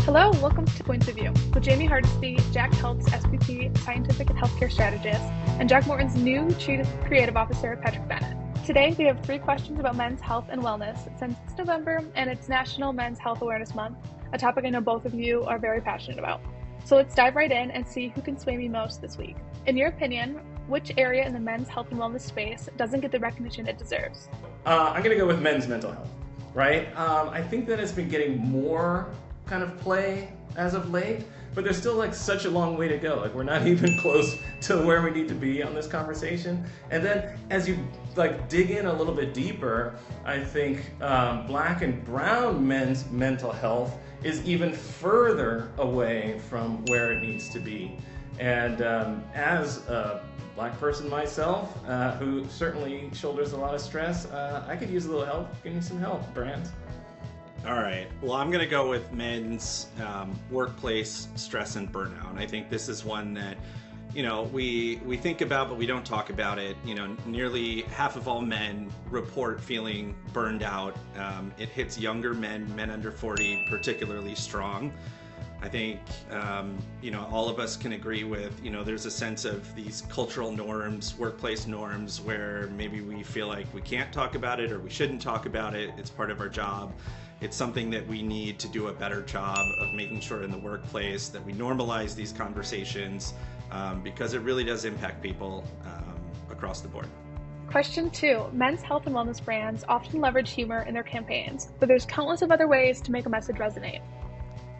Hello, welcome to Points of View with Jamey Hardesty, Jack Help's SVP, Scientific and Healthcare Strategist, and Jack Morton's new Chief Creative Officer, Patrick Bennett. Today, we have 3 questions about men's health and wellness since it's November and it's National Men's Health Awareness Month, a topic I know both of you are very passionate about. So let's dive right in and see who can sway me most this week. In your opinion, which area in the men's health and wellness space doesn't get the recognition it deserves? I'm going to go with men's mental health, right? I think that it's been getting more kind of play as of late, but there's still like such a long way to go. Like we're not even close to where we need to be on this conversation. And then as you like dig in a little bit deeper, I think black and brown men's mental health is even further away from where it needs to be. And as a black person myself, who certainly shoulders a lot of stress, I could use a little help. Give me some help, Brant. All right. Well, I'm going to go with men's workplace stress and burnout. I think this is one that, we think about, but we don't talk about it. Nearly half of all men report feeling burned out. It hits younger men, men under 40, particularly strong. I think, all of us can agree with, there's a sense of these cultural norms, workplace norms, where maybe we feel like we can't talk about it or we shouldn't talk about it. It's part of our job. It's something that we need to do a better job of making sure in the workplace that we normalize these conversations because it really does impact people across the board. Question 2. Men's health and wellness brands often leverage humor in their campaigns, but there's countless of other ways to make a message resonate.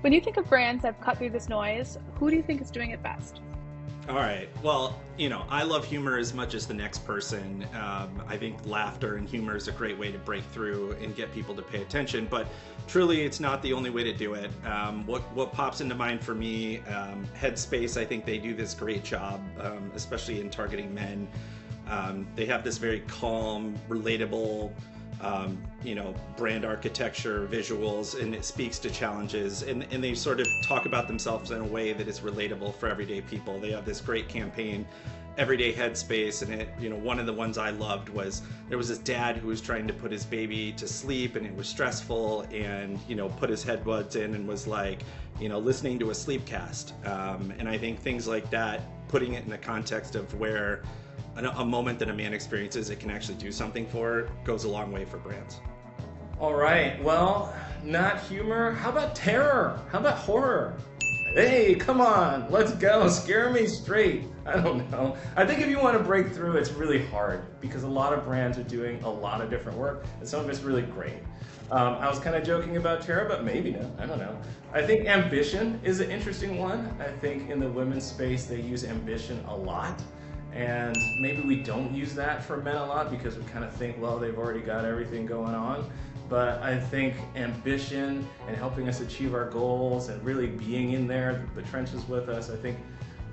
When you think of brands that have cut through this noise, who do you think is doing it best? All right. Well, I love humor as much as the next person. I think laughter and humor is a great way to break through and get people to pay attention, but truly it's not the only way to do it. What pops into mind for me, Headspace, I think they do this great job, especially in targeting men. They have this very calm, relatable, brand architecture, visuals, and it speaks to challenges, and they sort of talk about themselves in a way that is relatable for everyday people. They have this great campaign, Everyday Headspace, and one of the ones I loved was there was this dad who was trying to put his baby to sleep, and it was stressful, and put his headbuds in and was like listening to a sleep cast, and I think things like that, putting it in the context of where a moment that a man experiences it can actually do something for, goes a long way for brands. All right, well, not humor. How about terror? How about horror? Hey, come on, let's go. Scare me straight. I don't know. I think if you want to break through, it's really hard because a lot of brands are doing a lot of different work, and some of it's really great. I was kind of joking about terror, but maybe not. I don't know. I think ambition is an interesting one. I think in the women's space, they use ambition a lot. And maybe we don't use that for men a lot because we kind of think, well, they've already got everything going on. But I think ambition and helping us achieve our goals and really being in there, the trenches with us, I think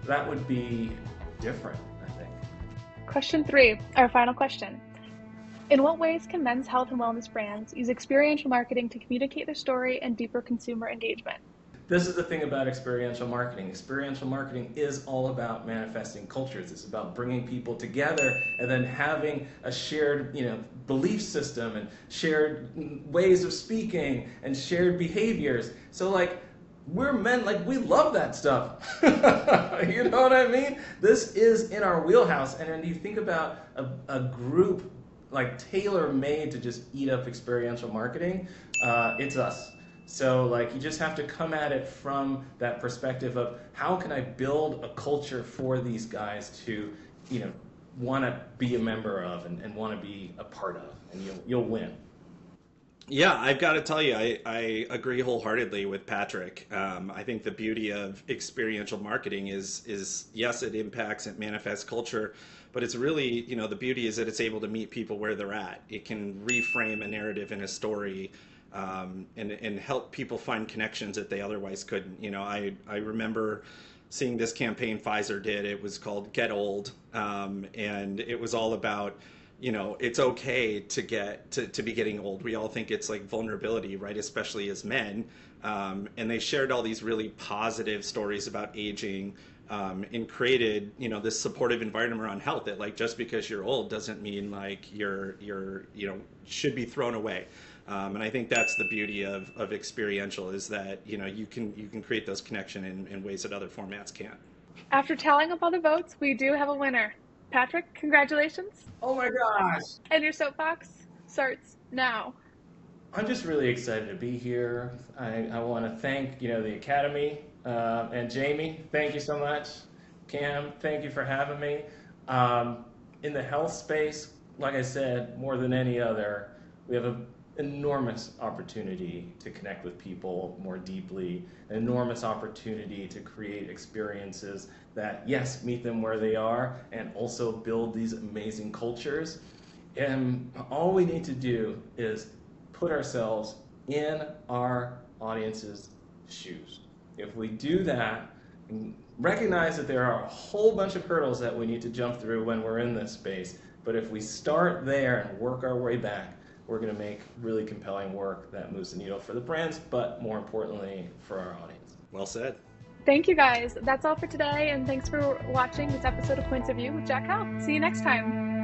that would be different, I think. Question 3, our final question. In what ways can men's health and wellness brands use experiential marketing to communicate their story and deeper consumer engagement? This is the thing about experiential marketing. Experiential marketing is all about manifesting cultures. It's about bringing people together and then having a shared, belief system and shared ways of speaking and shared behaviors. So we're men, we love that stuff. You know what I mean? This is in our wheelhouse. And when you think about a group tailor-made to just eat up experiential marketing, it's us. So you just have to come at it from that perspective of how can I build a culture for these guys to, want to be a member of and want to be a part of, and you'll win. Yeah, I've got to tell you, I agree wholeheartedly with Patrick. I think the beauty of experiential marketing is yes, it impacts, it manifests culture, but it's really, the beauty is that it's able to meet people where they're at. It can reframe a narrative in a story and help people find connections that they otherwise couldn't. I remember seeing this campaign Pfizer did. It was called Get Old, and it was all about, it's okay to be getting old. We all think it's vulnerability, right? Especially as men. And they shared all these really positive stories about aging, and created, this supportive environment around health that just because you're old doesn't mean you're should be thrown away. And I think that's the beauty of experiential, is that you can create those connection in ways that other formats can't. After tallying up all the votes, we do have a winner. Patrick, congratulations. Oh my gosh! And your soapbox starts now. I'm just really excited to be here. I want to thank the Academy and Jamey. Thank you so much. Cam, thank you for having me. In the health space, like I said, more than any other, we have an enormous opportunity to connect with people more deeply, an enormous opportunity to create experiences that, yes, meet them where they are, and also build these amazing cultures. And all we need to do is put ourselves in our audience's shoes. If we do that, and recognize that there are a whole bunch of hurdles that we need to jump through when we're in this space, but if we start there and work our way back, we're going to make really compelling work that moves the needle for the brands, but more importantly, for our audience. Well said. Thank you guys. That's all for today, and thanks for watching this episode of Points of View with Jack Health. See you next time.